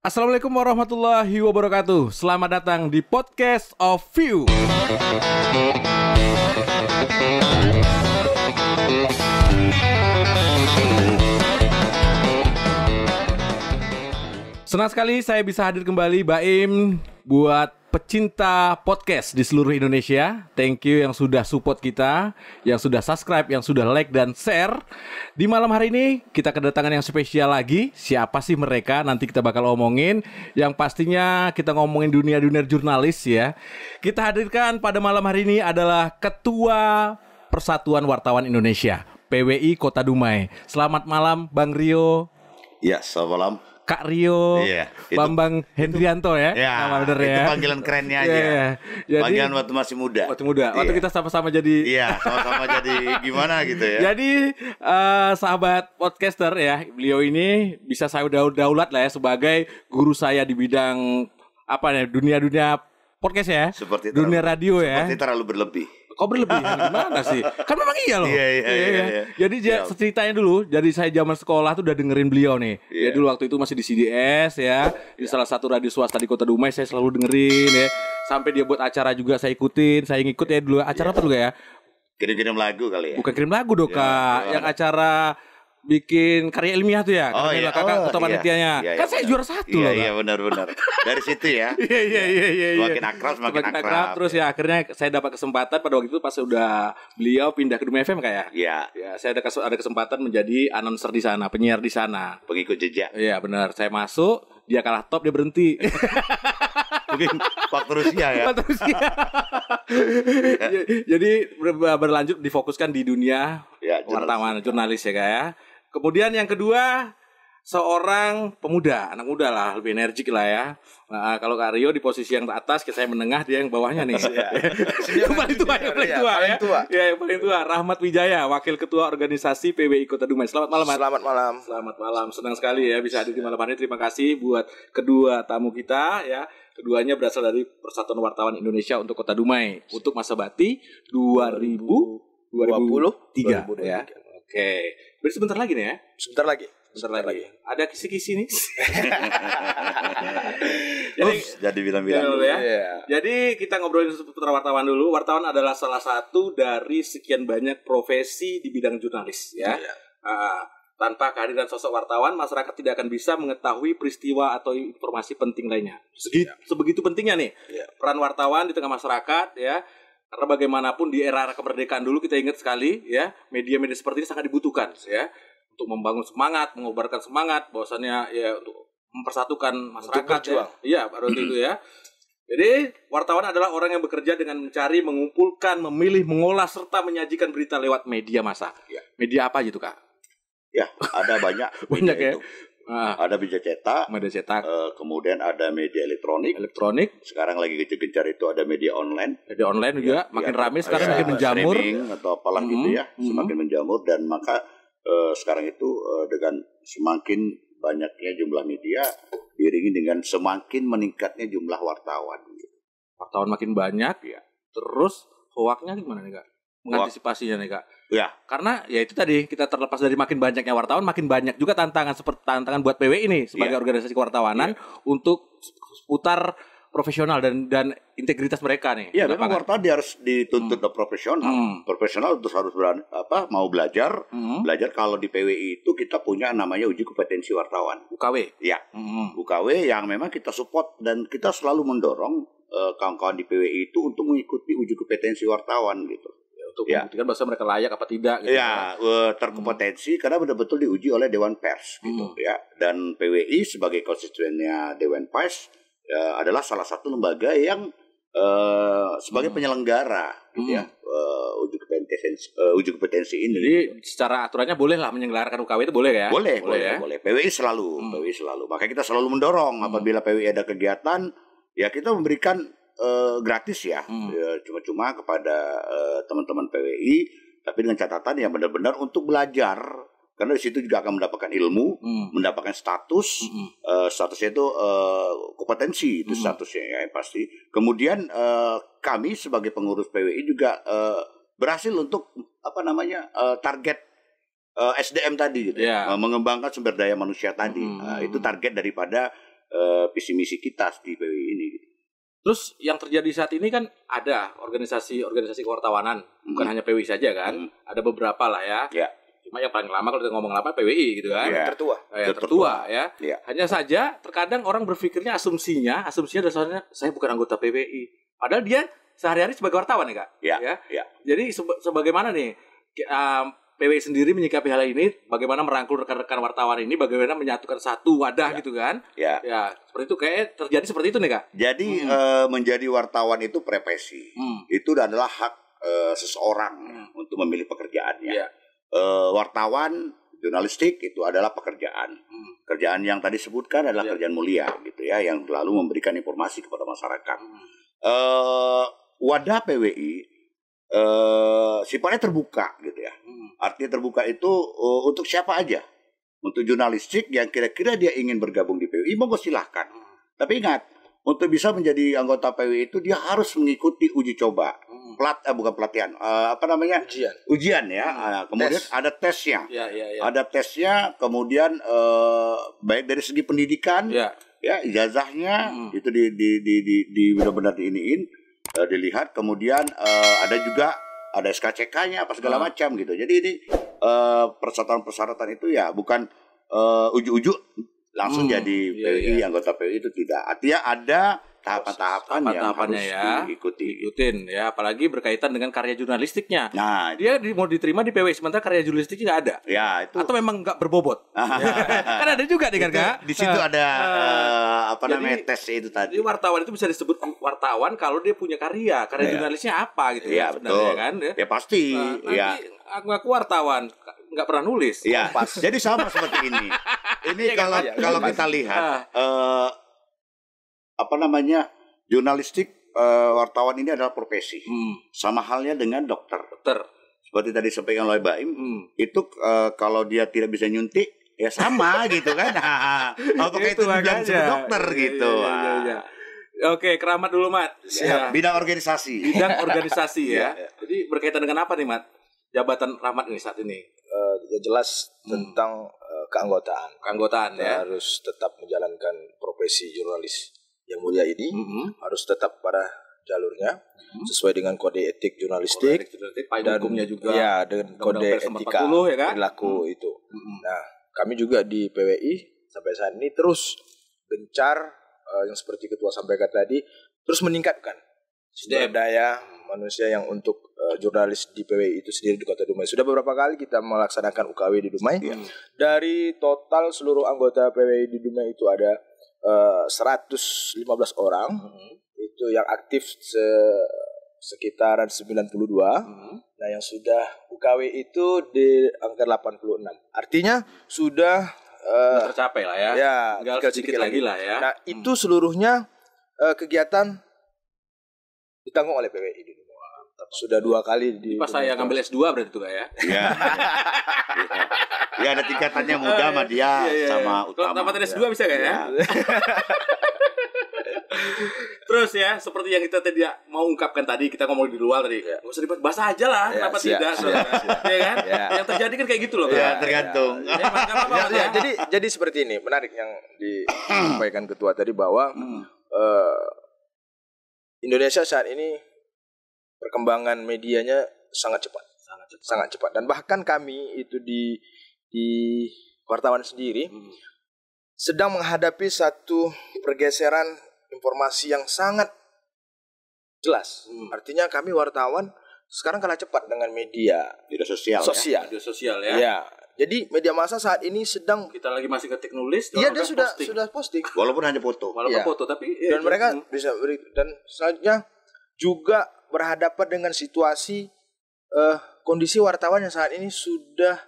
Assalamualaikum warahmatullahi wabarakatuh. Selamat datang di Podcast of View. Senang sekali saya bisa hadir kembali Baim buat pecinta podcast di seluruh Indonesia. Thank you yang sudah support kita, yang sudah subscribe, yang sudah like dan share. Di malam hari ini kita kedatangan yang spesial lagi. Siapa sih mereka? Nanti kita bakal omongin. Yang pastinya kita ngomongin dunia-dunia jurnalis ya. Kita hadirkan pada malam hari ini adalah Ketua Persatuan Wartawan Indonesia, PWI Kota Dumai. Selamat malam Bang Rio. Ya, selamat malam Kak Rio, iya, Bambang Hendrianto ya, nama bener ya. Itu panggilan kerennya aja. Jadi, panggilan waktu masih muda. Waktu kita sama-sama jadi. Iya, sama-sama jadi gimana gitu ya. Jadi sahabat podcaster ya, beliau ini bisa saya daulat lah ya sebagai guru saya di bidang apa ya, dunia podcast ya. Seperti dunia radio ya. Seperti terlalu berlebih. Kok berlebihan gimana sih? Kan memang iya loh. Iya. Jadi ceritanya dulu, jadi saya zaman sekolah tuh udah dengerin beliau nih. Dia dulu waktu itu masih di CDS ya, di salah satu radio swasta di Kota Dumai saya selalu dengerin ya. Sampai dia buat acara juga saya ikutin, saya ngikut ya dulu. Acara apa dulu ya? Kirim-kirim lagu kali ya. Bukan kirim lagu dong Kak, yang acara bikin karya ilmiah tuh ya. Kakak ketua panitianya. Kan saya juara 1 loh. Iya benar. Dari situ ya. Iya. Semakin akrab. Terus ya akhirnya saya dapat kesempatan pada waktu itu pas udah beliau pindah ke Dumai FM kayak. Iya. Ya, saya ada kesempatan menjadi announcer di sana, penyiar di sana. Pengikut jejak. Iya, benar. Saya masuk, dia kalah top, dia berhenti. Mungkin faktor usia ya. Jadi berlanjut difokuskan di dunia wartawan, jurnalis ya Kak ya. Kemudian yang kedua, seorang pemuda, anak muda lah, lebih energik lah ya. Nah, kalau Kak Rio di posisi yang atas, saya menengah, dia yang bawahnya nih. Yang paling tua ya. Yang paling tua, Rahmat Wijaya, Wakil Ketua Organisasi PWI Kota Dumai. Selamat malam. Selamat malam. Senang sekali ya bisa hadir di malam hari ini. Terima kasih buat kedua tamu kita ya. Keduanya berasal dari Persatuan Wartawan Indonesia untuk Kota Dumai untuk masa bakti 2023 ya. Oke. Berarti sebentar lagi nih ya? Sebentar lagi. Ada kisi-kisi nih. Jadi bilang-bilang ya. Jadi kita ngobrolin seputar wartawan dulu. Wartawan adalah salah satu dari sekian banyak profesi di bidang jurnalis ya. Tanpa kehadiran sosok wartawan, masyarakat tidak akan bisa mengetahui peristiwa atau informasi penting lainnya. Sebegitu pentingnya nih peran wartawan di tengah masyarakat ya. Karena bagaimanapun di era kemerdekaan dulu kita ingat sekali ya, media-media seperti ini sangat dibutuhkan ya untuk membangun semangat, mengobarkan semangat bahwasannya ya untuk mempersatukan masyarakat ya. Iya, baru itu ya. Jadi wartawan adalah orang yang bekerja dengan mencari, mengumpulkan, memilih, mengolah serta menyajikan berita lewat media massa. Ya. Media apa gitu Kak? Ya, ada banyak. Banyak ya. Ada media cetak, kemudian ada media elektronik. Sekarang lagi gencar itu ada media online. Media online juga makin ramai sekarang, makin menjamur atau apalah gitu ya, semakin menjamur dan maka sekarang itu dengan semakin banyaknya jumlah media diiringi dengan semakin meningkatnya jumlah wartawan. Wartawan makin banyak ya. Terus hoaknya gimana nih Kak? Mengantisipasinya nih Kak. Ya. Karena ya itu tadi kita terlepas dari makin banyaknya wartawan, makin banyak juga tantangan buat PWI ini sebagai organisasi kewartawanan untuk seputar profesional dan integritas mereka nih. Iya, memang wartawan dia harus dituntut profesional. Profesional terus harus mau belajar. Belajar kalau di PWI itu kita punya namanya uji kompetensi wartawan. UKW. Iya. UKW yang memang kita support dan kita selalu mendorong kawan-kawan di PWI itu untuk mengikuti uji kompetensi wartawan gitu. Untuk membuktikan bahwa mereka layak apa tidak gitu. Ya, terkompetensi karena betul-betul diuji oleh Dewan Pers gitu ya. Dan PWI sebagai konstituennya Dewan Pers adalah salah satu lembaga yang sebagai penyelenggara gitu ya. Uji kompetensi ini. Jadi secara aturannya boleh lah menyelenggarakan UKW itu boleh ya? Boleh. PWI selalu. Makanya kita selalu mendorong apabila PWI ada kegiatan ya kita memberikan gratis ya, cuma-cuma kepada teman-teman PWI, tapi dengan catatan yang benar-benar untuk belajar, karena di situ juga akan mendapatkan ilmu, mendapatkan status, statusnya itu kompetensi itu statusnya ya pasti. Kemudian kami sebagai pengurus PWI juga berhasil untuk target SDM tadi gitu, mengembangkan sumber daya manusia tadi, itu target daripada visi misi kita di PWI ini. Terus yang terjadi saat ini kan ada organisasi kewartawanan, bukan hanya PWI saja kan, ada beberapa lah ya. Ya. Cuma yang paling lama kalau kita ngomong apa PWI gitu kan. Ya. Tertua ya. Ya. Hanya saja terkadang orang berpikirnya asumsinya dasarnya saya bukan anggota PWI. Padahal dia sehari-hari sebagai wartawan ya Kak. Ya. Jadi sebagaimana nih PWI sendiri menyikapi hal ini, bagaimana merangkul rekan-rekan wartawan ini, bagaimana menyatukan satu wadah gitu kan. Ya, seperti itu kayak terjadi seperti itu nih Kak. Jadi menjadi wartawan itu profesi. Itu adalah hak seseorang untuk memilih pekerjaannya. Ya. Wartawan jurnalistik itu adalah pekerjaan. Kerjaan yang tadi sebutkan adalah kerjaan mulia gitu ya, yang selalu memberikan informasi kepada masyarakat. Wadah PWI sifatnya terbuka gitu ya. Artinya terbuka itu untuk siapa aja. Untuk jurnalistik yang kira-kira dia ingin bergabung di PWI, monggo silahkan. Tapi ingat, untuk bisa menjadi anggota PWI itu dia harus mengikuti uji coba. Bukan pelatihan, ujian ya. Kemudian ada tesnya. Ada tesnya, kemudian baik dari segi pendidikan, ya ijazahnya itu di benar-benar diiniin, dilihat. Kemudian ada SKCK-nya apa segala macam gitu. Jadi ini persyaratan itu ya bukan ujuk-ujuk langsung jadi PWI, anggota PWI itu tidak. Artinya ada tahapan-tahapan yang harus diikutin ya, apalagi berkaitan dengan karya jurnalistiknya. Nah, dia mau diterima di PWI sementara karya jurnalistiknya nggak ada. Ya, itu. Atau memang nggak berbobot. Kan ada juga nih kan Kak. Di situ ada namanya tes itu tadi. Jadi wartawan itu bisa disebut wartawan kalau dia punya karya jurnalisnya apa gitu ya. Betul. Kan. Ya pasti. Nanti aku wartawan nggak pernah nulis. Ya. Jadi sama seperti ini. Ini kalau kita lihat jurnalistik wartawan ini adalah profesi. Sama halnya dengan dokter. Seperti tadi sampaikan oleh Baim, itu kalau dia tidak bisa nyuntik ya sama gitu kan. Apakah itu bilang disebut dokter gitu. Oke, Keramat dulu Mat. Ya. Bidang organisasi ya. Jadi berkaitan dengan apa nih Mat? Jabatan Rahmat ini saat ini. Ya jelas tentang keanggotaan ya. Harus tetap menjalankan profesi jurnalis yang mulia ini, harus tetap pada jalurnya sesuai dengan kode etik jurnalistik dan hukumnya juga. Ya, dengan kode etika ya kan? perilaku itu. Nah, kami juga di PWI sampai saat ini terus gencar yang seperti ketua sampaikan tadi, terus meningkatkan sumber daya manusia yang untuk jurnalis di PWI itu sendiri di Kota Dumai. Sudah beberapa kali kita melaksanakan UKW di Dumai. Dari total seluruh anggota PWI di Dumai itu ada 115 orang. Itu yang aktif sekitaran 92. Nah, yang sudah UKW itu di angka 86. Artinya sudah tercapai lah ya. Ya, tinggal sedikit lagi lah ya. Nah, itu seluruhnya kegiatan ditanggung oleh PWI di Dumai. Sudah 2 kali di pas saya ngambil S2 berarti itu Kak ya. Iya. Ya ada tingkatannya muda sama dia sama utama. Kalau tamat S2 bisa Kak ya? Terus ya, seperti yang kita tadi mau ungkapkan tadi, kita ngomong di luar tadi. Enggak usah dibahas aja lah, kenapa tidak? Ya kan? Yang terjadi kan kayak gitu loh. Ya, tergantung. Jadi seperti ini, menarik yang disampaikan ketua tadi bahwa Indonesia saat ini perkembangan medianya sangat cepat, dan bahkan kami itu di wartawan sendiri sedang menghadapi satu pergeseran informasi yang sangat jelas. Artinya kami wartawan sekarang kalah cepat dengan media sosial. Media sosial ya. Ya. Jadi media massa saat ini sedang, kita lagi masih ketik nulis. Iya, dia sudah posting. Walaupun hanya foto. Foto tapi dan mereka bisa beri, dan selanjutnya juga berhadapan dengan situasi kondisi wartawan yang saat ini sudah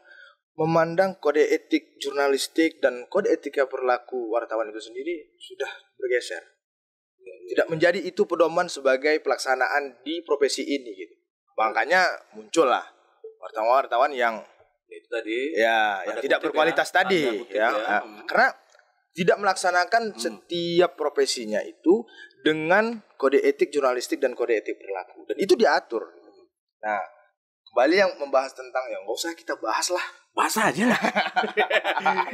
memandang kode etik jurnalistik dan kode etika perilaku wartawan itu sendiri sudah bergeser. Tidak menjadi itu pedoman sebagai pelaksanaan di profesi ini gitu. Makanya muncullah wartawan-wartawan yang itu tadi yang tidak berkualitas tadi ya. Karena tidak melaksanakan setiap profesinya itu dengan kode etik jurnalistik dan kode etik perilaku, dan itu diatur. Nah, kembali yang membahas tentang yang nggak usah kita bahas lah masa aja lah.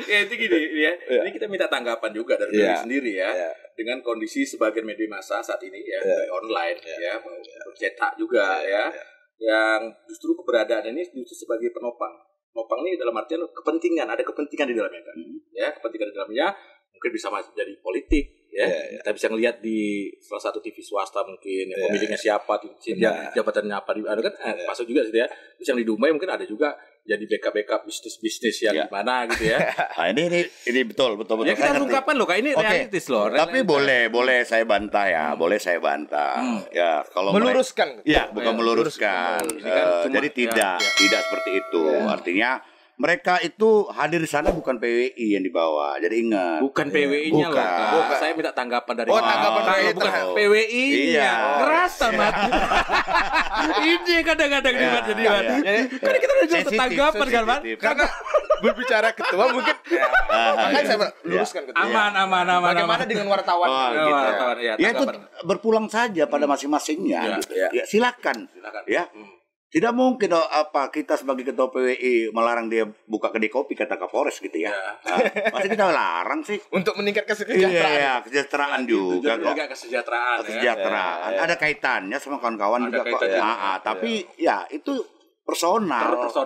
Ya itu gini ya. Ini kita minta tanggapan juga dari diri sendiri ya. Dengan kondisi sebagian media massa saat ini ya, online ya, bercetak juga ya. Yang justru keberadaan ini justru sebagai penopang. Penopang ini dalam artian kepentingan, ada kepentingan di dalamnya kan. Ya, kepentingan di dalamnya mungkin bisa jadi politik. Ya, kita bisa ngelihat di salah satu TV swasta mungkin pemiliknya siapa, jabatannya apa, ada kan masuk juga sih ya. Terus yang di Dumai mungkin ada juga jadi backup bisnis yang gimana gitu ya. Nah, ini betul. Ya kita ungkapkan loh, Kak, ini realistis loh. Tapi boleh saya bantah ya, boleh saya bantah. Ya, kalau meluruskan. Ya, bukan meluruskan. Jadi tidak seperti itu. Artinya mereka itu hadir di sana bukan PWI yang dibawa. Jadi ingat. Bukan PWI-nya loh, Kak. Saya minta tanggapan dari tanggapan dari bukan PWI-nya. Ngerasa, Mat. Ini kadang-kadang nih, Mat. Jadi, kan kita udah jelas tanggapan kan, Mat. Karena berbicara ketua mungkin makanya saya luruskan ketua. Aman. Bagaimana dengan wartawan? Wartawan, ya itu berpulang saja pada masing-masingnya. Ya, silakan. Ya. Tidak mungkin kita sebagai ketua PWI melarang dia buka kedai kopi kata Kapolres gitu ya. Masa kita larang sih? Untuk meningkatkan kesejahteraan. Iya, kesejahteraan juga kok. Kesejahteraan. Ada kaitannya sama kawan-kawan juga kok. Tapi ya itu personal terus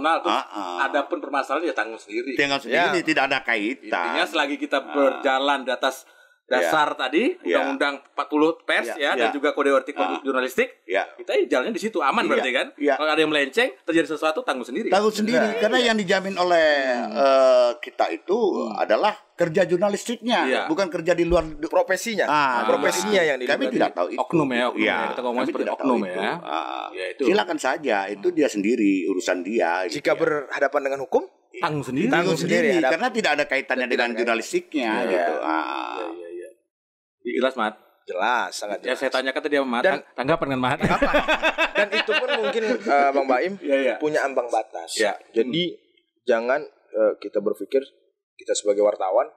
adapun permasalahan ya tanggung sendiri. Tidak ada kaitan. Intinya selagi kita berjalan di atas dasar tadi Undang-Undang 40 pers dan juga kode etik jurnalistik, kita jalannya di situ aman berarti kan. Kalau ada yang melenceng terjadi sesuatu tanggung sendiri karena yang dijamin oleh kita itu adalah kerja jurnalistiknya, bukan kerja di luar profesinya. Profesinya yang kami tidak tahu itu. Oknum ya. Kita ngomong seperti oknum ya. Silakan saja, itu dia sendiri, urusan dia. Jika berhadapan dengan hukum, tanggung sendiri karena tidak ada kaitannya dengan jurnalistiknya gitu. Jelas, Mat. Jelas, sangat jelas. Ya saya tanyakan tadi sama Mat, tanggapan kan, Mat? Dan itu pun mungkin Bang Baim punya ambang batas. Jadi jangan kita berpikir kita sebagai wartawan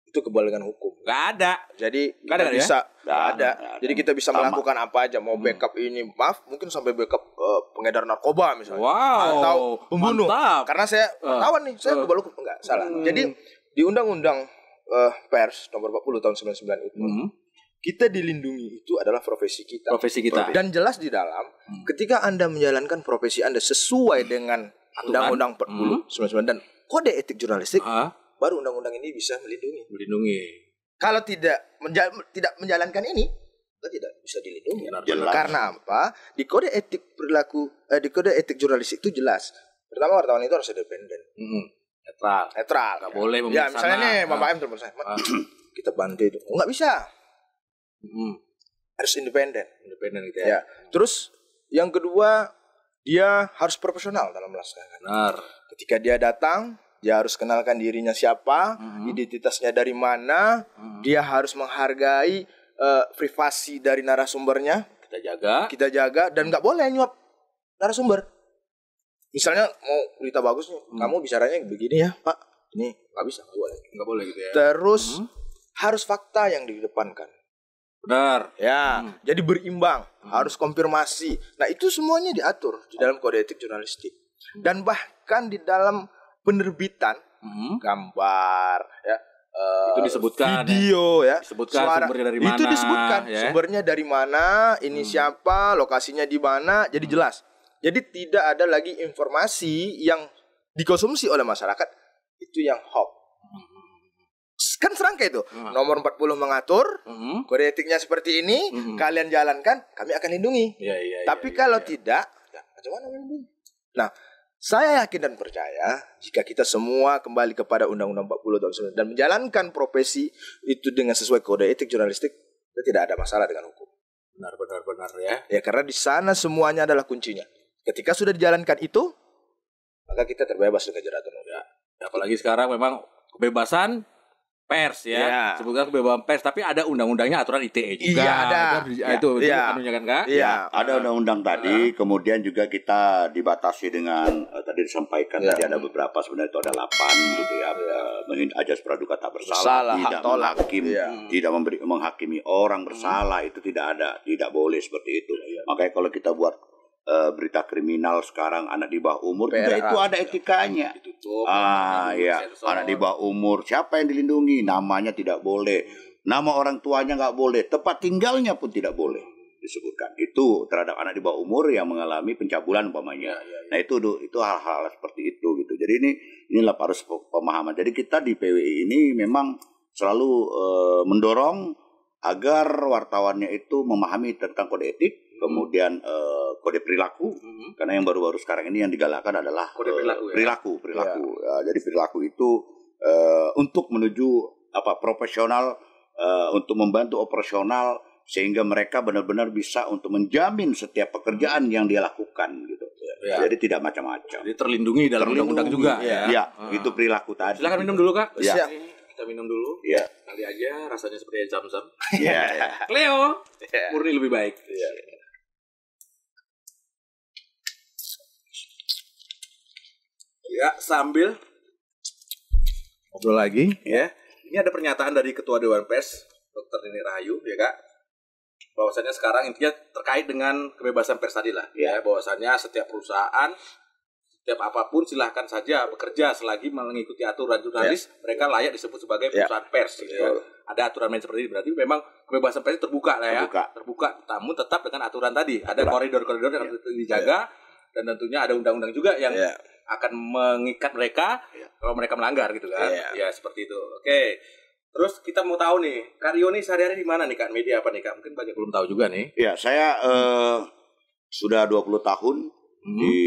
itu kebal dengan hukum. Gak ada. Jadi kita bisa ada. Jadi kita bisa melakukan apa aja, mau backup ini, mungkin sampai backup pengedar narkoba misalnya. Atau pembunuh. Mantap. Karena saya wartawan nih, saya kebal hukum. Enggak, salah. Jadi di Undang-Undang Pers nomor 40 tahun 99 itu kita dilindungi, itu adalah profesi kita. Dan jelas di dalam ketika Anda menjalankan profesi Anda sesuai dengan Undang-Undang 40 99 dan kode etik jurnalistik, baru undang-undang ini bisa melindungi. Kalau tidak menjalankan ini, kita tidak bisa dilindungi. Karena apa? Di kode etik di kode etik jurnalistik itu jelas. Pertama, wartawan itu harus independen. Netral. Nggak boleh ya, misalnya nih Bapak M telepon saya, kita bantu itu. Nggak bisa. Harus independen gitu ya. Terus yang kedua, dia harus profesional dalam melaksanakan. Benar. Ketika dia datang, dia harus kenalkan dirinya siapa, identitasnya dari mana, dia harus menghargai privasi dari narasumbernya. Kita jaga dan nggak boleh nyuap narasumber. Misalnya mau berita bagus nih, kamu bicaranya begini ya, Pak. Ini nggak bisa, nggak boleh gitu ya. Terus harus fakta yang dikedepankan. Benar. Ya, jadi berimbang, harus konfirmasi. Nah, itu semuanya diatur di dalam kode etik jurnalistik. Dan bahkan di dalam penerbitan gambar ya, itu disebutkan video ya, disebutkan suara, sumbernya dari mana, itu disebutkan sumbernya dari mana, ini siapa, lokasinya di mana, jadi jelas. Jadi tidak ada lagi informasi yang dikonsumsi oleh masyarakat itu yang hoax. Kan serangkai itu. Nomor 40 mengatur, kode etiknya seperti ini, kalian jalankan, kami akan lindungi. Tapi kalau tidak, ya, macam mana melindungi? Nah, saya yakin dan percaya jika kita semua kembali kepada Undang-Undang 40 tahun 1999 dan menjalankan profesi itu dengan sesuai kode etik jurnalistik, kita tidak ada masalah dengan hukum. Benar ya. Ya, karena di sana semuanya adalah kuncinya. Ketika sudah dijalankan itu, maka kita terbebas dari jeratan. Apalagi sekarang memang kebebasan pers ya. Sebutkan kebebasan pers, tapi ada undang-undangnya, aturan ITE juga. Iya, ada. Itu anunya kan, Kak? Iya, ada undang-undang tadi, kemudian juga kita dibatasi dengan tadi disampaikan tadi ada beberapa, sebenarnya itu ada 8 gitu ya. Ajas praduga tak bersalah, tidak menghakimi, tidak menghakimi orang bersalah, itu tidak ada, tidak boleh seperti itu. Makanya kalau kita buat berita kriminal sekarang anak di bawah umur juga itu ada etikanya. Ditutup. Ya, anak di bawah umur siapa yang dilindungi? Namanya tidak boleh, nama orang tuanya nggak boleh, tempat tinggalnya pun tidak boleh disebutkan. Itu terhadap anak di bawah umur yang mengalami pencabulan umpamanya. Nah itu hal-hal seperti itu gitu. Jadi inilah harus pemahaman. Jadi kita di PWI ini memang selalu mendorong agar wartawannya itu memahami tentang kode etik, kemudian kode perilaku, karena yang baru-baru sekarang ini yang digalakkan adalah kode perilaku. Ya. Jadi perilaku itu untuk menuju profesional, untuk membantu operasional, sehingga mereka benar-benar bisa untuk menjamin setiap pekerjaan yang dia lakukan gitu. Ya. Jadi tidak macam-macam. Jadi terlindungi dalam undang-undang juga ya. Ya, itu perilaku tadi. Silakan minum dulu Kak. Ya. Kita minum dulu. Ya. Kali aja rasanya seperti Zam-Zam. Ya. Cleo, murni lebih baik. Ya, sambil ngobrol lagi ya. Ini ada pernyataan dari Ketua Dewan Pers Dr. Nini Rahayu ya Kak. Bahwasannya sekarang intinya terkait dengan kebebasan pers tadi lah ya, bahwasannya setiap perusahaan, setiap apapun silahkan saja bekerja selagi mengikuti aturan jurnalis, mereka layak disebut sebagai perusahaan pers gitu ya. Ada aturan main seperti ini, berarti memang kebebasan pers terbuka lah ya, terbuka, namun tetap dengan aturan tadi, ada koridor-koridor yang harus dijaga, dan tentunya ada undang-undang juga yang akan mengikat mereka kalau mereka melanggar gitu kan, ya seperti itu. Oke. Terus kita mau tahu nih, Kak Rio nih sehari-hari di mana nih Kak? Media apa nih Kak? Mungkin banyak belum tahu juga nih. Ya, saya sudah 20 tahun di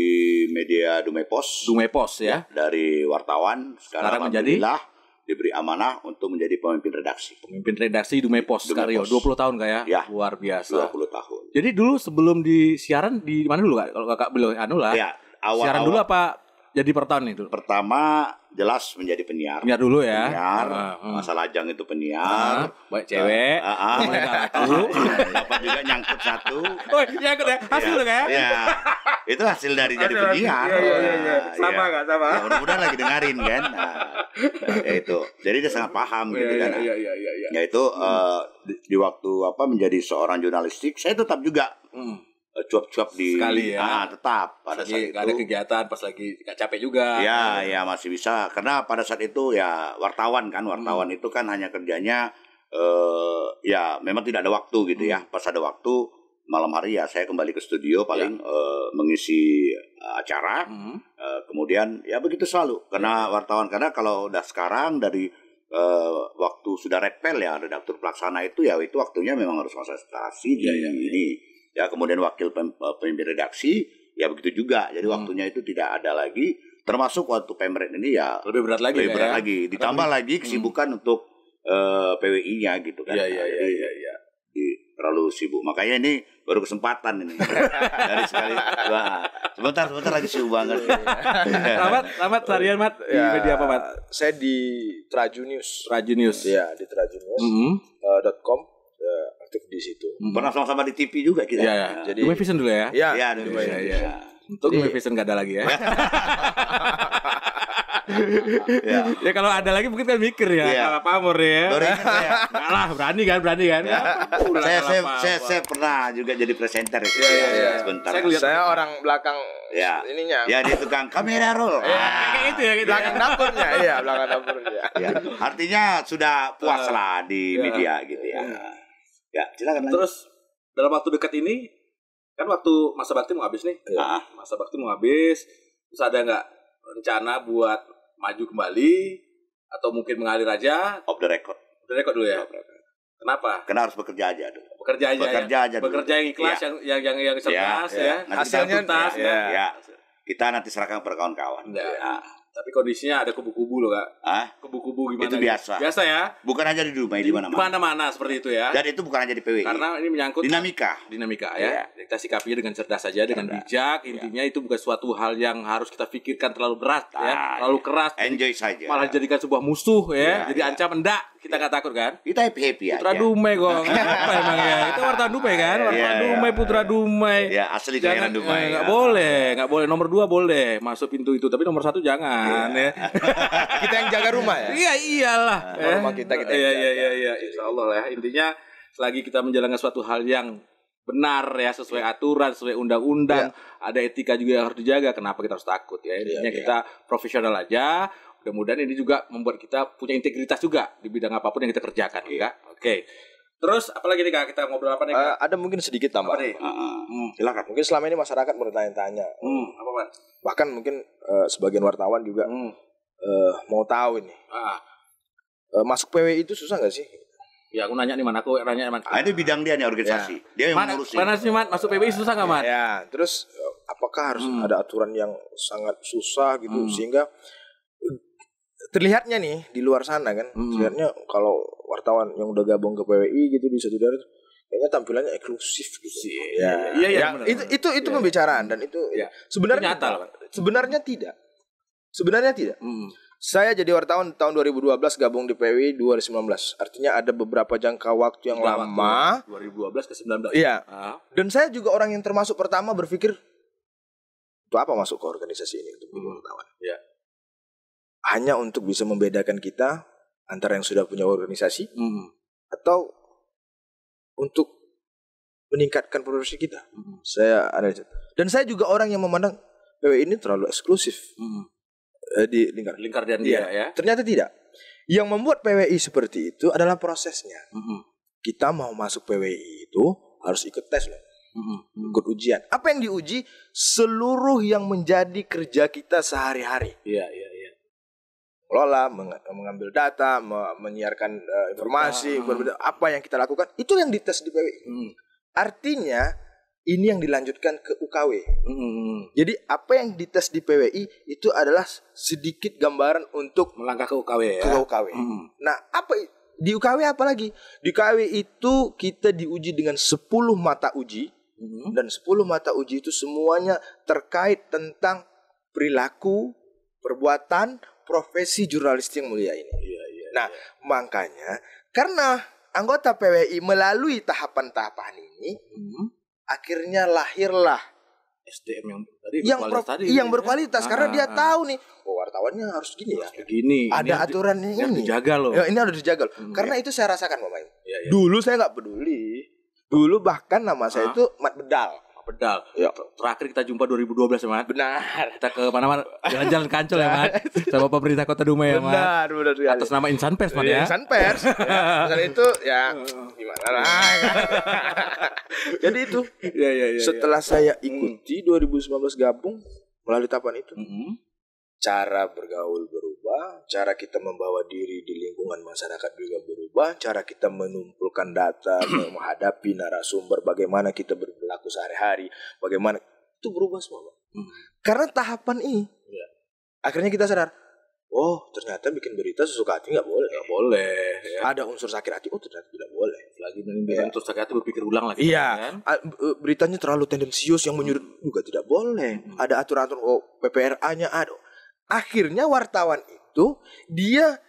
media Dumai Pos. Dumai Pos ya. Dari wartawan, sekarang alhamdulillah diberi amanah untuk menjadi pemimpin redaksi. Pemimpin redaksi Dumai Pos, Kak Rio. 20 tahun Kak ya? Ya. Luar biasa. 20 tahun. Jadi dulu sebelum di siaran di mana dulu Kak? Kalau Kakak beliau lah. Ya, siaran dulu apa jadi per tahun itu? Pertama jelas menjadi penyiar. Penyiar dulu ya. Penyiar. Masa lajang itu penyiar. Baik cewek. Dapat juga nyangkut satu. Oh, nyangkut ya. Hasil tuh kayak. Iya. Itu hasil dari jadi penyiar. Iya. Sama enggak sama? Ya, mudah-mudahan lagi dengerin kan. Ya itu. Jadi dia sangat paham gitu kan. Iya. Ya itu di waktu menjadi seorang jurnalistik, saya tetap juga cuap-cuap di sekali ya. Tetap pada saat itu ada kegiatan pas lagi gak capek juga. Ya masih bisa karena pada saat itu ya wartawan itu kan hanya kerjanya ya memang tidak ada waktu gitu ya. Pas ada waktu malam hari ya saya kembali ke studio paling mengisi acara. Kemudian ya begitu selalu karena wartawan, karena kalau udah sekarang dari waktu sudah repel ya redaktur pelaksana itu ya itu waktunya memang harus konsentrasi di ini. Ya kemudian wakil pemimpin redaksi ya begitu juga. Jadi waktunya itu tidak ada lagi. Termasuk waktu Pemret ini ya lebih berat lagi. Ditambah lagi kesibukan untuk PWI-nya gitu kan. Iya. Terlalu sibuk. Makanya ini baru kesempatan ini. Dari sekali. Wah, sebentar lagi sibuk banget. Selamat seharian Mat di media apa Mat? Saya di Trajunius. Ya, di Trajunius. .com. Aktif di situ. Pernah sama-sama di TV juga kita. Iya. Jadi Dumai Vision dulu ya. Iya, Dumai Vision. Untuk Dumai Vision enggak ada lagi ya. Ya kalau ada lagi mungkin kan mikir ya, pamor ya. Enggak lah, berani kan. Saya pernah juga jadi presenter itu. Sebentar. Saya orang belakang ininya. Ya di tukang kamera roll. Kayak gitu ya, belakang dapurnya. Iya, belakang dapurnya. Artinya sudah puas lah di media gitu ya. Ya, silakan lanjut. Terus dalam waktu dekat ini kan waktu masa bakti mau habis nih. Masa bakti mau habis. Terus ada nggak rencana buat maju kembali atau mungkin mengalir aja? Off the record. Off the record dulu ya. Kenapa? Karena harus bekerja aja dulu. Bekerja aja. Bekerja yang ikhlas, yang ikhlas ya. Hasilnya tuntas ya. Kita nanti serahkan kepada kawan-kawan. Tapi kondisinya ada kubu-kubu loh Kak. Kubu-kubu gimana? Itu biasa. Biasa ya. Bukan hanya di Dumai, di mana-mana. Di mana-mana seperti itu ya. Dan itu bukan hanya di PWI. Karena ini menyangkut dinamika ya. Kita sikapinya dengan cerdas saja, dengan bijak. Intinya itu bukan suatu hal yang harus kita pikirkan terlalu berat ya, terlalu keras. Enjoy saja. Malah jadikan sebuah musuh ya. Jadi ancaman enggak. Kita nggak takut kan? Kita happy aja. Putra Dumai kok. Apa emang ya? Kita wartawan Dumai kan? Wartawan Dumai, Putra Dumai. Ya, asli kelahiran Dumai. Nggak boleh. Nomor 2 boleh masuk pintu itu, tapi nomor 1 jangan ya. Kita yang jaga rumah ya? Iya, iyalah. Rumah kita yang jaga. Iya. Insyaallah lah ya. Intinya selagi kita menjalankan suatu hal yang benar ya, sesuai aturan, sesuai undang-undang, ada etika juga yang harus dijaga. Kenapa kita harus takut ya? Intinya kita profesional aja. Mudah-mudahan ini juga membuat kita punya integritas juga di bidang apapun yang kita kerjakan, Kak. Oke. Terus apalagi nih Kak, kita ngobrol apa nih Kak? Ada mungkin sedikit tambah. Silakan. Mungkin selama ini masyarakat bertanya-tanya. Apa Mas? Bahkan mungkin sebagian wartawan juga mau tahu ini. Masuk PWI itu susah nggak sih? Ya aku nanya nih Man, aku nanya Man. Itu bidang dia nih, organisasi. Dia yang ngurusin. Mana sih Man, masuk PWI susah nggak Man? Ya, terus apakah harus ada aturan yang sangat susah gitu sehingga terlihatnya nih di luar sana kan, terlihatnya kalau wartawan yang udah gabung ke PWI gitu di satu daerah kayaknya tampilannya eksklusif gitu. Iya. Itu pembicaraan dan itu sebenarnya nyata, sebenarnya tidak. Saya jadi wartawan tahun 2012, gabung di PWI 2019. Artinya ada beberapa jangka waktu yang lama. 2012 ke 19. Iya. Dan saya juga orang yang termasuk pertama berpikir, untuk apa masuk ke organisasi ini untuk menjadi wartawan? Iya. Hanya untuk bisa membedakan kita antara yang sudah punya organisasi atau untuk meningkatkan profesi kita. Saya analisa. Dan saya juga orang yang memandang PWI ini terlalu eksklusif. Di lingkar dan dia ya. Ternyata tidak. Yang membuat PWI seperti itu adalah prosesnya. Kita mau masuk PWI itu harus ikut tes loh. Ikut ujian. Apa yang diuji? Seluruh yang menjadi kerja kita sehari-hari. Iya. Mengelola, mengambil data, menyiarkan informasi, apa yang kita lakukan, itu yang dites di PWI. Artinya ini yang dilanjutkan ke UKW. Jadi apa yang dites di PWI itu adalah sedikit gambaran untuk melangkah ke UKW ya. Ke UKW. Nah, apa di UKW apa lagi? Di UKW itu kita diuji dengan 10 mata uji. Dan 10 mata uji itu semuanya terkait tentang perilaku, perbuatan, profesi jurnalistik yang mulia ini. Nah, makanya karena anggota PWI melalui tahapan-tahapan ini, akhirnya lahirlah SDM yang berkualitas karena dia tahu nih, wartawannya harus gini ya. Begini. Ada aturannya ini. Dijaga loh. Ya, ini harus dijaga loh. Karena itu saya rasakan Bapak Ibu. Dulu saya nggak peduli. Dulu bahkan nama saya itu Mat Bedal. Pedal. Ya. Terakhir kita jumpa 2012 ya, Mat. Benar. Kita ke mana-mana jalan-jalan kancil ya, Mat. Sama pemerintah Kota Dumai ya, Mat. Benar sekali. Atas nama Insan Pers, Mat ya. Insan Pers. Misalnya itu ya gimana lah. Jadi itu. Setelah saya ikuti 2019 gabung melalui tahapan itu. Cara bergaul berubah, cara kita membawa diri di lingkungan masyarakat juga berubah, cara kita menumpulkan data, menghadapi narasumber, bagaimana kita berperilaku sehari-hari, bagaimana itu berubah semua. Karena tahapan ini, akhirnya kita sadar, oh ternyata bikin berita sesuka hati nggak boleh. Nggak boleh. Ya. Ada unsur sakit hati, oh ternyata tidak boleh. Lagi menimbulkan unsur sakit hati berpikir ulang lagi. Iya. Kan? Beritanya terlalu tendensius yang menyudut juga tidak boleh. Ada aturan-aturan, PPRA-nya ada. Akhirnya wartawan itu dia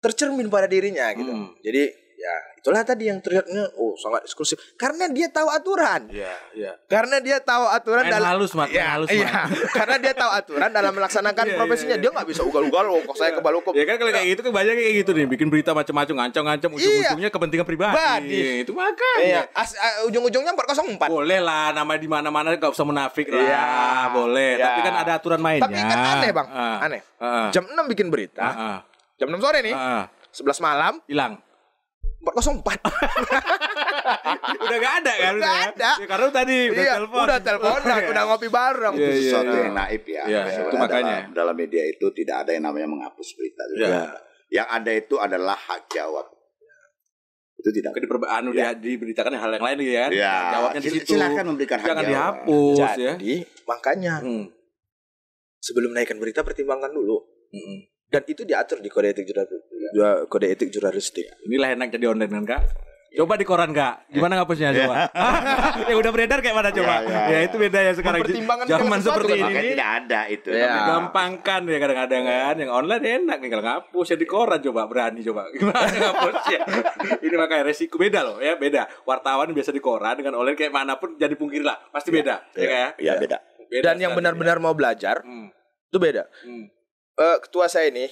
tercermin pada dirinya gitu. Jadi ya itulah tadi yang terlihatnya sangat eksklusif karena dia tahu aturan. Iya. Karena dia tahu aturan dalam halus, Mat. Karena dia tahu aturan dalam melaksanakan profesinya. Dia nggak bisa ugal-ugal kok saya kebal hukum. Ya kan kalau kayak gitu kan banyak kayak gitu nih, bikin berita macam-macam, ngancam-ngancam ujung-ujungnya kepentingan pribadi. Itu makanya. Ujung-ujungnya 404. Boleh lah, nama di mana-mana enggak usah munafik lah. Boleh, tapi kan ada aturan mainnya. Tapi kan aneh, Bang. Aneh. Jam 6 bikin berita. Jam 6 sore nih. 11 malam hilang. 404. Udah gak ada kan? Udah ada. Ya, karena tadi udah telepon, udah ngopi bareng. Itu sesuatu yang naif ya. Itu makanya dalam media itu tidak ada yang namanya menghapus berita. Yang ada itu adalah hak jawab. Itu tidak diberitakan hal yang lain ya. Jawabnya di situ. Silakan memberikan hak jangan jawab. Dihapus ya. Jadi makanya sebelum naikkan berita pertimbangkan dulu. Dan itu diatur di kode etik jurnalistik. Inilah enak jadi online kan, Kak? Coba di koran, Kak. Gimana ngapusnya coba? Ya udah beredar kayak mana coba? Ya itu beda ya sekarang. Zaman seperti ini tidak ada itu. Gampangkan ya kadang-kadang kan. Yang online enak nih kalau ngapus ya di koran coba berani coba. Gimana ngapusnya? Ini makanya resiko beda loh ya, beda. Wartawan biasa di koran dengan online kayak manapun jadi pungkiri lah. Pasti beda. Iya, beda. Dan yang benar-benar mau belajar itu beda. Ketua saya ini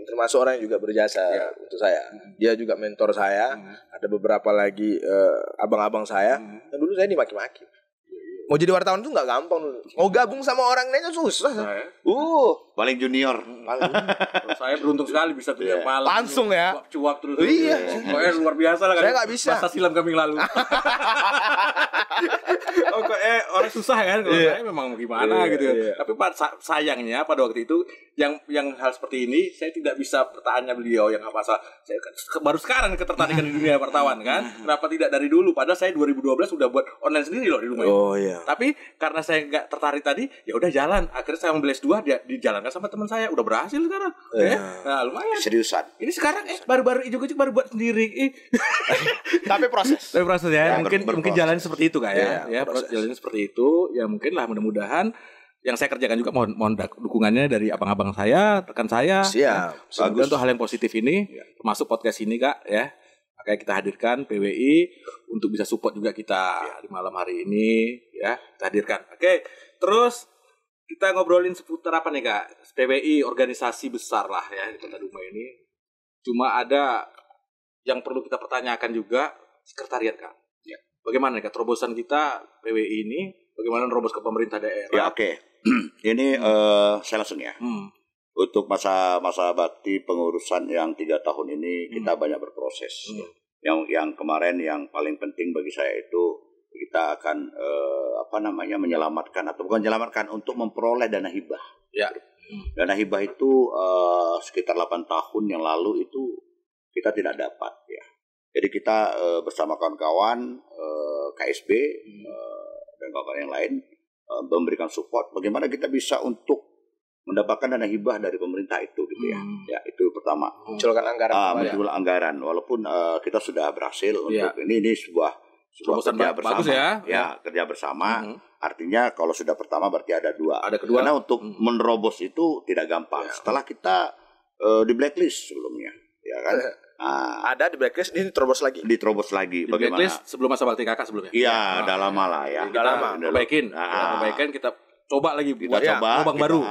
termasuk orang yang juga berjasa untuk saya. Dia juga mentor saya. Ada beberapa lagi abang-abang saya. Yang dulu saya dimaki-maki. Mau jadi wartawan tuh nggak gampang dulu. Mau gabung sama orang lain susah. Paling junior. Saya beruntung sekali bisa tuh malam. Langsung ya. Cuap terus. Iya. Pokoknya luar biasa lah. Saya nggak bisa. Masa silam kami lalu. Orang susah kan kalau saya memang gimana gitu. Tapi sayangnya pada waktu itu yang hal seperti ini saya tidak bisa bertanya beliau yang apa masalah. Saya baru sekarang ketertarikan di dunia wartawan kan. Kenapa tidak dari dulu? Padahal saya 2012 sudah buat online sendiri loh di rumah. Oh iya. Tapi karena saya nggak tertarik tadi, ya udah jalan. Akhirnya saya ambil S2 dia dijalankan sama teman saya. Udah berhasil sekarang. Nah, lumayan. Seriusan. Ini sekarang baru ijuk-ijuk baru buat sendiri. Tapi proses ya. Mungkin jalannya seperti itu Kak ya. Jalannya seperti itu. Ya mungkin lah mudah-mudahan yang saya kerjakan juga mohon dukungannya dari abang-abang saya, rekan saya. Siap. Bagus untuk hal yang positif ini, termasuk podcast ini Kak ya. Makanya kita hadirkan PWI untuk bisa support juga kita di malam hari ini ya, kita hadirkan. Oke, terus kita ngobrolin seputar apa nih Kak? PWI organisasi besar lah ya di Kota Dumai ini. Cuma ada yang perlu kita pertanyakan juga, sekretariat Kak. Ya. Bagaimana Kak terobosan kita PWI ini? Bagaimana nerobos ke pemerintah daerah? Ya oke. Ini saya langsung ya. Untuk masa bakti pengurusan yang 3 tahun ini kita banyak berproses. Yang kemarin yang paling penting bagi saya itu kita akan menyelamatkan atau bukan menyelamatkan untuk memperoleh dana hibah. Ya. Dana hibah itu sekitar 8 tahun yang lalu itu kita tidak dapat ya. Jadi kita bersama kawan-kawan KSB dan kawan-kawan yang lain memberikan support bagaimana kita bisa untuk mendapatkan dana hibah dari pemerintah itu gitu ya. Ya itu pertama. Munculkan anggaran. Muncul anggaran walaupun kita sudah berhasil untuk ini sebuah kerja bersama. Bagus ya. Ya, kerja bersama. Artinya kalau sudah pertama berarti ada dua. Ada kedua. Karena untuk menerobos itu tidak gampang. Setelah kita di blacklist sebelumnya, ya kan? Ada di blacklist, ini terobos lagi. Diterobos lagi. Di Bagaimana? blacklist sebelum masa bakti kakak sebelumnya. Iya, udah lama lah ya. Kita perbaikin, kita coba lagi buat lubang baru.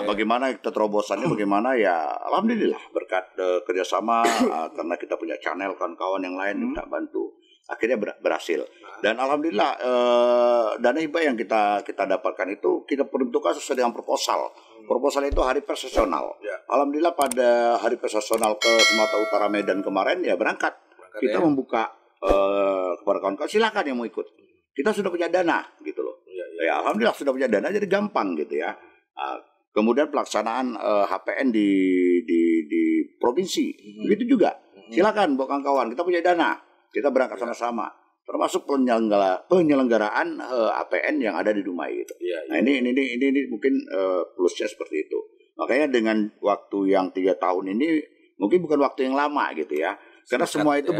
Bagaimana kita terobosannya? Bagaimana ya? Alhamdulillah berkat kerjasama karena kita punya channel kawan-kawan yang lain minta bantu. Akhirnya berhasil. Dan alhamdulillah dana hibah yang kita dapatkan itu kita peruntukkan sesuai dengan proposal. Proposal itu hari pers nasional. Alhamdulillah pada hari pers nasional ke Sumatera Utara Medan kemarin ya berangkat kita membuka kepada kawan-kawan silakan yang mau ikut. Kita sudah punya dana gitu loh. Ya alhamdulillah sudah punya dana jadi gampang gitu ya. Kemudian pelaksanaan HPN di provinsi begitu juga. Silakan buat kawan-kawan kita punya dana. Kita berangkat sama-sama, termasuk penyelenggaraan APN yang ada di Dumai gitu. Nah ini mungkin plusnya seperti itu. Makanya dengan waktu yang 3 tahun ini mungkin bukan waktu yang lama gitu ya. Karena semua itu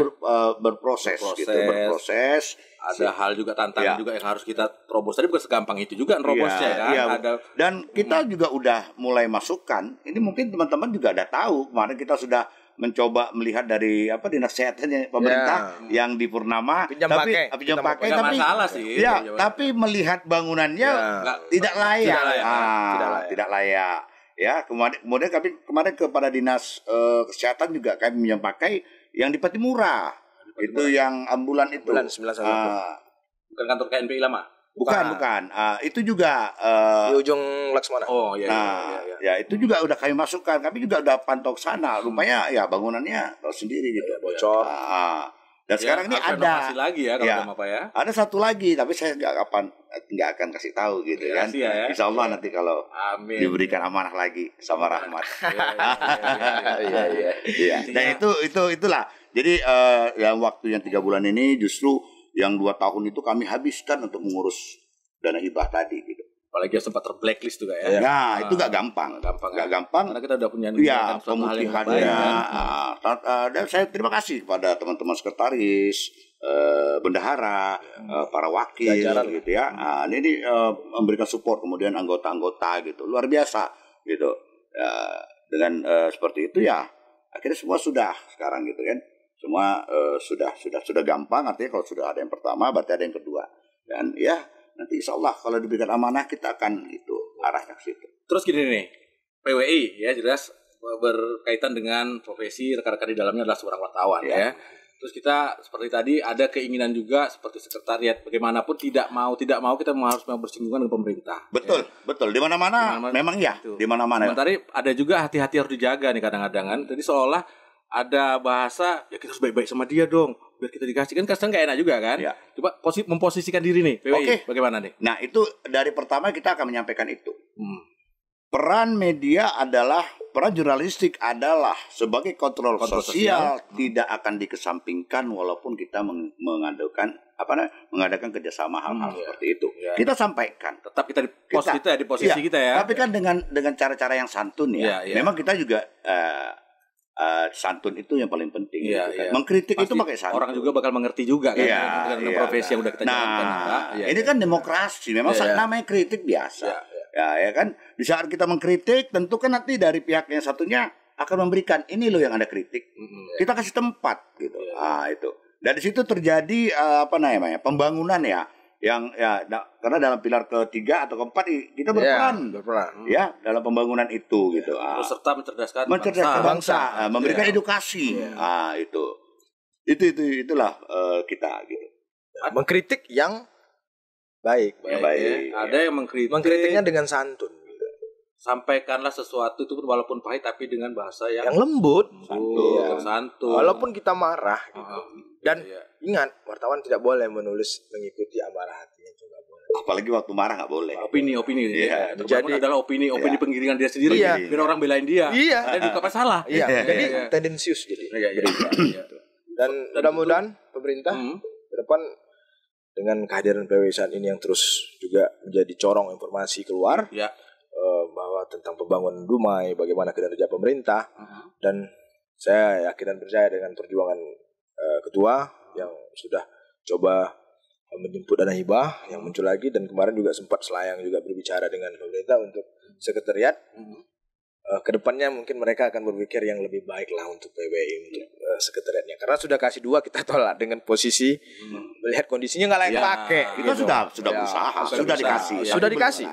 berproses. Gitu, berproses. Ada hal juga tantangan juga yang harus kita terobos. Tadi bukan segampang itu juga nerobosnya kan. Dan kita juga udah mulai masukkan. Ini mungkin teman-teman juga ada tahu. Kemarin kita sudah mencoba melihat dari dinas kesehatan pemerintah yang di Purnama pinjam pakai tapi masalah sih tapi melihat bangunannya tidak layak ya. Kemudian kemarin kepada dinas kesehatan juga kami pinjam pakai yang di Patimura itu yang ambulan itu bukan kantor KNPI lama. Bukan. Itu juga di ujung Laksmana. Oh iya. Ya itu juga udah kami masukkan. Kami juga udah pantau sana. Rupanya ya bangunannya tahu sendiri gitu. Bocor. Dan sekarang ini ada lagi ya kalau Bapak ya. Ada satu lagi tapi saya nggak akan kasih tahu gitu kan. Insya Allah nanti kalau diberikan amanah lagi sama Rahmat. Iya. Dan itulah. Jadi yang waktu yang 3 bulan ini justru yang 2 tahun itu kami habiskan untuk mengurus dana hibah tadi gitu. Apalagi sempat terblacklist juga ya. Nah, itu gak gampang. Gak gampang. Karena kita udah punya pemutihannya. Dan saya terima kasih kepada teman-teman sekretaris, bendahara, para wakil gitu ya. Ini memberikan support kemudian anggota-anggota gitu. Luar biasa gitu. Dengan seperti itu ya akhirnya semua sudah sekarang gitu kan. Semua sudah gampang, artinya kalau sudah ada yang pertama berarti ada yang kedua. Dan ya nanti insya Allah kalau diberikan amanah kita akan itu arahnya ke situ. Terus gini nih, PWI ya jelas berkaitan dengan profesi rekan-rekan di dalamnya adalah seorang wartawan ya. Terus kita seperti tadi ada keinginan juga seperti sekretariat bagaimanapun tidak mau kita harus bersinggungan dengan pemerintah. Betul, betul. Di mana-mana memang ya, di mana-mana. Sementara ada juga hati-hati harus dijaga nih kadang-kadang kan. Jadi seolah ada bahasa ya kita harus baik-baik sama dia dong biar kita dikasih kan kadang nggak enak juga kan. Ya. Coba memposisikan diri nih PWI bagaimana nih? Nah itu dari pertama kita akan menyampaikan itu. Peran media adalah peran jurnalistik adalah sebagai kontrol sosial tidak akan dikesampingkan walaupun kita mengadakan kerjasama hal-hal seperti itu. Kita sampaikan. Tetap kita di posisi kita ya. Tapi kan dengan cara-cara yang santun ya. Memang kita juga santun itu yang paling penting. Mengkritik pasti itu pakai santun. Orang juga bakal mengerti juga kan dengan profesi yang udah kita jalankan. Ini kan demokrasi. Memang namanya kritik biasa. Ya kan di saat kita mengkritik tentu kan nanti dari pihak yang satunya akan memberikan ini loh yang Anda kritik. Kita kasih tempat gitu. Itu. Dan di situ terjadi pembangunan ya yang karena dalam pilar ketiga atau keempat kita berperan ya dalam pembangunan itu gitu. Serta mencerdaskan bangsa, memberikan edukasi. Itulah kita gitu. Mengkritik yang baik. Ada yang mengkritiknya dengan santun. Sampaikanlah sesuatu itu pun walaupun pahit tapi dengan bahasa yang lembut, santun. Walaupun kita marah gitu. Dan ingat, wartawan tidak boleh menulis mengikuti amarah hatinya, itu nggak boleh. Apalagi waktu marah nggak boleh. Opini. Jadi adalah opini penggiringan dia sendiri. Biar orang belain dia. Ada juga salah. Jadi tendensius jadi. Dan mudah-mudahan pemerintah ke depan dengan kehadiran PWI saat ini yang terus juga menjadi corong informasi keluar bahwa tentang pembangunan Dumai, bagaimana kinerja pemerintah, dan saya yakin dan percaya dengan perjuangan ketua yang sudah coba menjemput dana hibah yang muncul lagi, dan kemarin juga sempat Selayang juga berbicara dengan pemerintah untuk sekretariat. Kedepannya mungkin mereka akan berpikir yang lebih baik lah untuk PWI untuk sekretariatnya, karena sudah kasih 2 kita tolak dengan posisi melihat kondisinya nggak layak pakai. Kita sudah berusaha, sudah dikasih.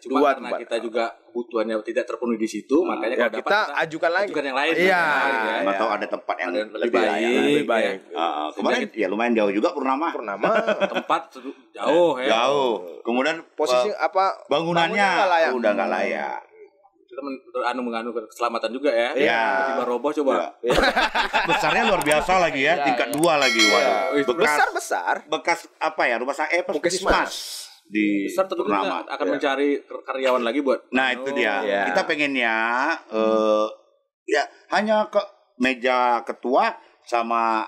Cuma karena kita juga kebutuhannya tidak terpenuhi di situ, makanya kita ajukan lagi yang lain. Atau ada tempat yang lebih baik. Kemarin ya lumayan jauh juga Purnama. Tempat jauh. Kemudian posisi bangunannya udah nggak layak. Kita mengganggu keselamatan juga ya. Tiba-tiba roboh coba. Besarnya luar biasa lagi ya, tingkat 2 lagi. Waduh. Besar. Bekas apa rumah sakit puskesmas di besar Purnama. Akan mencari karyawan lagi buat. Nah, itu dia. Kita pengennya hanya ke meja ketua sama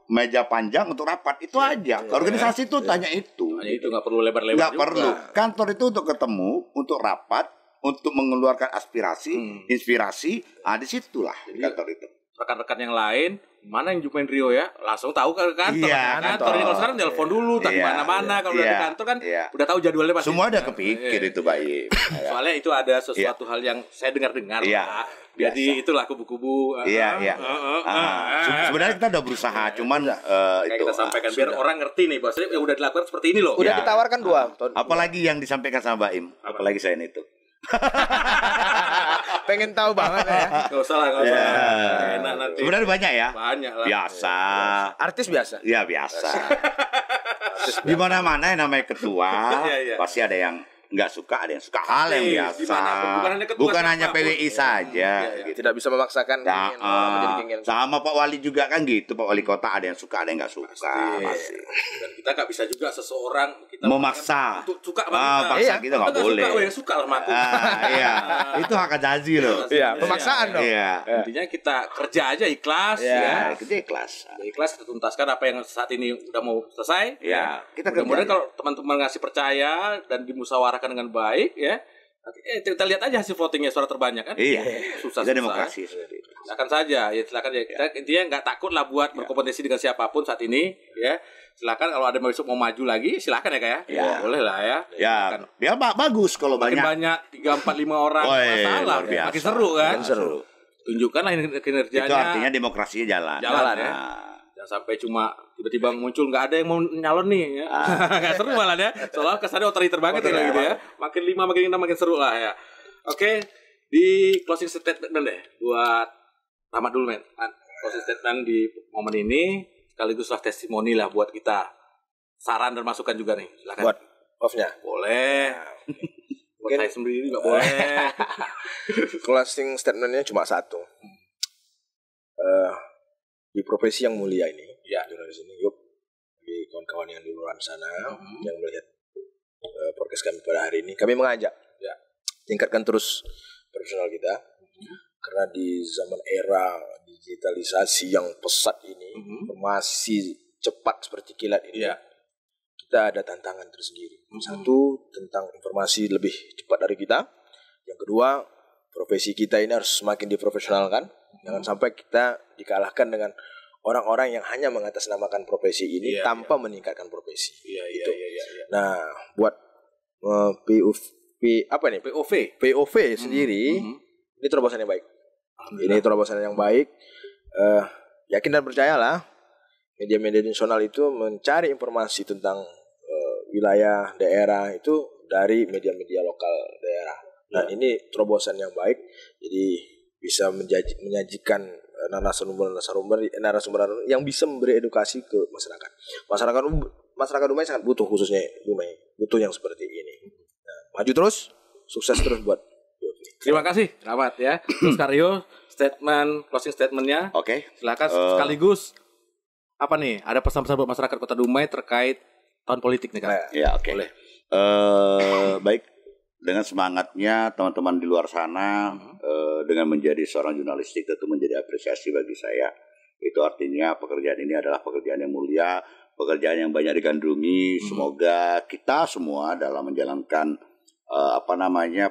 meja panjang untuk rapat itu aja. Organisasi itu tanya itu. Hanya itu nggak perlu lebar-lebar. Nggak perlu. Kantor itu untuk ketemu, untuk rapat, untuk mengeluarkan aspirasi, inspirasi, disitulah kantor itu. Rekan-rekan yang lain, mana yang jumpain Rio ya, langsung tahu ke kantor. Kantor ini kalau sekarang telepon dulu, tak mana-mana. Kalau udah di kantor kan, udah tahu jadwalnya pasti. Semua udah kepikir itu baik. Soalnya itu ada sesuatu hal yang saya dengar-dengar. Jadi itulah kubu-kubu. Sebenarnya kita udah berusaha, cuman itu kita sampaikan biar orang ngerti nih, bahwasanya yang udah dilakukan seperti ini loh. Udah ditawarkan 2. Apalagi yang disampaikan sama Baim, apalagi saya itu. Pengen tahu banget ya. Gak usah. Enak nanti. Sebenarnya banyak ya. Banyak lah. Biasa. Artis biasa. Ya biasa. Di mana-mana yang namanya ketua pasti ada yang nggak suka, ada yang suka hal yang biasa. Bukan hanya PWI saja. Gitu. Tidak bisa memaksakan orang menjadi keinginan. Sama Pak Wali juga kan gitu. Pak Wali Kota ada yang suka, ada yang nggak suka. Pasti. Dan kita nggak bisa juga seseorang kita memaksa. Suka paksa kita nggak boleh. Suka lah aku. Itu hak asasi loh. Pemaksaan dong. Intinya kita kerja aja ikhlas. Kerja ikhlas. Ikhlas kita tuntaskan apa yang saat ini udah mau selesai. Kita kemudian kalau teman-teman ngasih percaya dan dimusyawarahkan dengan baik ya. Nanti kita lihat aja hasil votingnya suara terbanyak kan. Susah. Demokrasi. Silakan saja silakan Kita intinya nggak takut lah buat berkompetisi dengan siapapun saat ini ya. Silakan kalau ada besok mau maju lagi silakan ya. Boleh lah ya. Dia bagus kalau makin banyak 3, 4, 5 orang masalah makin seru kan. Seru. Tunjukkanlah kinerjanya. Itu artinya demokrasinya jalan ya. Jangan sampai cuma tiba-tiba muncul nggak ada yang mau nyalon nih ya. Nggak seru malah ya. Soalnya kesannya otoriter banget gitu ya. Makin 5 makin 6 makin seru lah ya. Oke. Di closing statement deh buat Rahmat dulu, men. Closing statement di momen ini sekaliguslah testimoni lah buat kita. Saran dan masukan juga nih. Silakan. Buat off-nya. Boleh. Buat saya sendiri juga boleh. Closing statementnya cuma satu. Di profesi yang mulia ini, jurnalis ini, yuk di kawan-kawan yang di luar sana yang melihat podcast kami pada hari ini, kami mengajak tingkatkan terus profesional kita, karena di zaman era digitalisasi yang pesat ini, informasi cepat seperti kilat ini, kita ada tantangan tersendiri. Satu, tentang informasi lebih cepat dari kita. Yang kedua, profesi kita ini harus semakin diprofesionalkan. Jangan sampai kita dikalahkan dengan orang-orang yang hanya mengatasnamakan profesi ini tanpa meningkatkan profesi. Nah, buat POV sendiri, ini terobosan yang baik. Ini terobosan yang baik. Yakin dan percayalah, media-media nasional itu mencari informasi tentang wilayah daerah itu dari media-media lokal daerah. Nah, ini terobosan yang baik. Jadi bisa menyajikan narasumber yang bisa memberi edukasi ke masyarakat. Masyarakat Dumai sangat butuh, khususnya Dumai butuh yang seperti ini. Nah, maju terus, sukses terus buat Yofi. Terima kasih, Rahmat ya. Terus Karyo, closing statementnya. Oke. Silakan sekaligus apa nih? Ada pesan-pesan buat masyarakat Kota Dumai terkait tahun politik nih, Kak? Ya, oke. Boleh. Baik, dengan semangatnya teman-teman di luar sana, dengan menjadi seorang jurnalistik itu menjadi apresiasi bagi saya. Itu artinya pekerjaan ini adalah pekerjaan yang mulia, pekerjaan yang banyak digandrungi. Semoga kita semua dalam menjalankan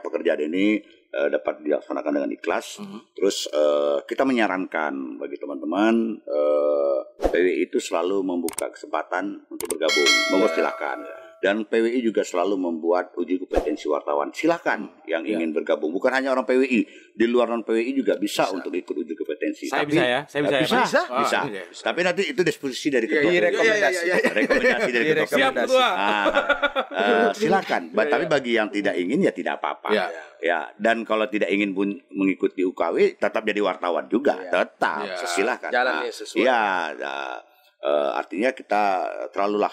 pekerjaan ini dapat dilaksanakan dengan ikhlas. Terus kita menyarankan bagi teman-teman, PWI itu selalu membuka kesempatan untuk bergabung. Monggo silakan. Dan PWI juga selalu membuat uji kompetensi wartawan. Silakan yang ingin bergabung. Bukan hanya orang PWI, di luar non PWI juga bisa untuk ikut uji kompetensi. Saya bisa ya. Bisa. Tapi nanti itu disposisi dari ketua. Rekomendasi dari ketua. Siap, Ketua. Silakan. Tapi bagi yang tidak ingin ya tidak apa-apa. Ya. Dan kalau tidak ingin pun mengikuti UKW, tetap jadi wartawan juga. Tetap. Silakan. Jalannya sesuai. Artinya kita terlalulah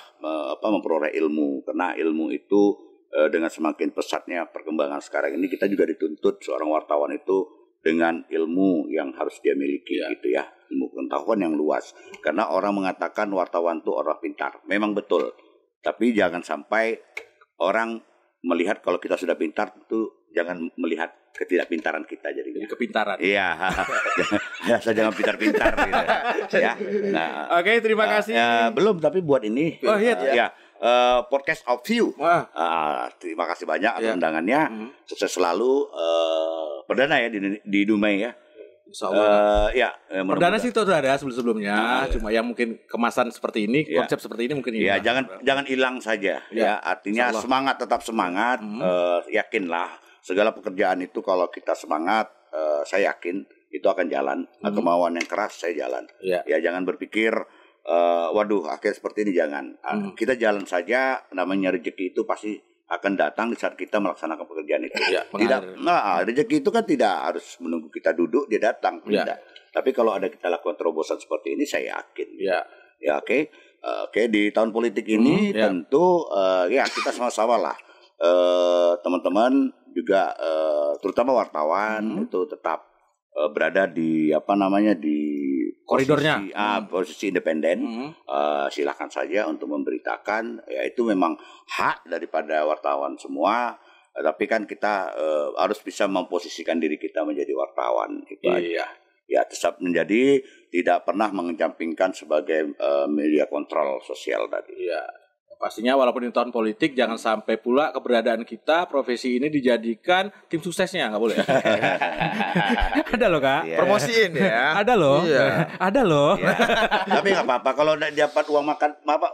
memperoleh ilmu, karena ilmu itu dengan semakin pesatnya perkembangan sekarang ini, kita juga dituntut seorang wartawan itu dengan ilmu yang harus dia miliki gitu ya, ilmu pengetahuan yang luas. Karena orang mengatakan wartawan itu orang pintar, memang betul, tapi jangan sampai orang melihat kalau kita sudah pintar itu jangan melihat ketidakpintaran kita jadi kepintaran. Iya. Jangan pintar-pintar gitu. Ya. Nah, oke, terima kasih. Belum, tapi buat ini. Oh iya. Podcast of View. Terima kasih banyak atas undangannya. Sukses selalu. Perdana ya di Dumai ya. Insyaallah. Perdana sih itu sudah ada sebelum-sebelumnya. Cuma yang mungkin kemasan seperti ini, konsep seperti ini mungkin ya. Jangan hilang saja. Ya, artinya semangat, tetap semangat. Yakinlah segala pekerjaan itu kalau kita semangat, saya yakin itu akan jalan. Kemauan yang keras saya jalan. Ya, jangan berpikir waduh akhir seperti ini, jangan. Kita jalan saja, namanya rezeki itu pasti akan datang di saat kita melaksanakan pekerjaan itu. Rezeki itu kan tidak harus menunggu kita duduk dia datang, tidak. Tapi kalau ada kita lakukan terobosan seperti ini, saya yakin. Oke, di tahun politik ini tentu kita sama-sama lah, teman-teman juga terutama wartawan itu tetap berada di di koridornya, posisi independen. Silakan saja untuk memberitakan, ya itu memang hak daripada wartawan semua. Tapi kan kita harus bisa memposisikan diri kita menjadi wartawan, itu aja. Ya, tetap menjadi tidak pernah mengecampingkan sebagai media kontrol sosial tadi. Pastinya walaupun ini tahun politik, jangan sampai pula keberadaan kita, profesi ini dijadikan tim suksesnya, nggak boleh. Ada loh, Kak. Promosiin ya. Ada loh. Ada loh. Tapi nggak apa-apa kalau dapat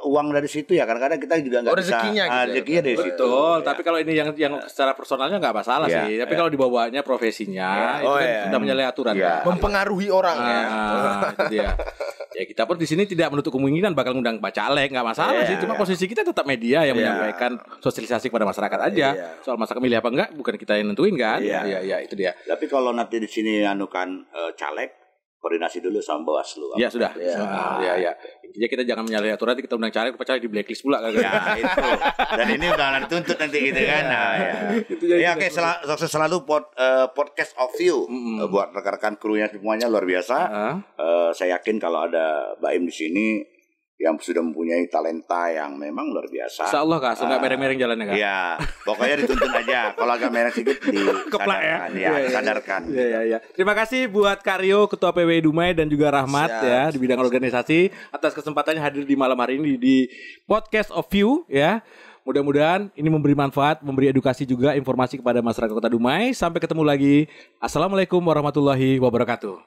uang dari situ ya. Kadang-kadang kita juga nggak bisa. Rezekinya dari situ. Betul. Tapi kalau ini yang secara personalnya nggak masalah sih. Tapi kalau dibawanya profesinya, itu kan sudah menyalahi aturan. Mempengaruhi orang ya. Itu dia. Ya kita pun di sini tidak menutup kemungkinan bakal ngundang Pak Caleg, nggak masalah sih. Cuma posisi kita tetap media yang menyampaikan sosialisasi kepada masyarakat aja. Soal masyarakat milih apa enggak bukan kita yang nentuin kan. Iya, itu dia. Tapi kalau nanti di sini anukan caleg, koordinasi dulu sama Bawaslu. Ya sudah. Ya. Intinya kita jangan menyalahi aturan, kita undang caleg, Pak Caleg di blacklist pula kan. Ya itu. Dan ini udah dituntut nanti gitu kan. Nah, ya. Oke, sukses selalu podcast of you buat rekan-rekan krunya semuanya luar biasa. Saya yakin kalau ada Mbak Im di sini yang sudah mempunyai talenta yang memang luar biasa. Insya Allah Kak, nggak mereng-mereng jalannya Kak. Iya, pokoknya dituntun aja. Kalau agak mereng sedikit disadarkan. Sadarkan. Iya. Terima kasih buat Karyo, Ketua PWI Dumai dan juga Rahmat ya di bidang organisasi atas kesempatannya hadir di malam hari ini di Podcast of You ya. Mudah-mudahan ini memberi manfaat, memberi edukasi juga informasi kepada masyarakat Kota Dumai. Sampai ketemu lagi. Assalamualaikum warahmatullahi wabarakatuh.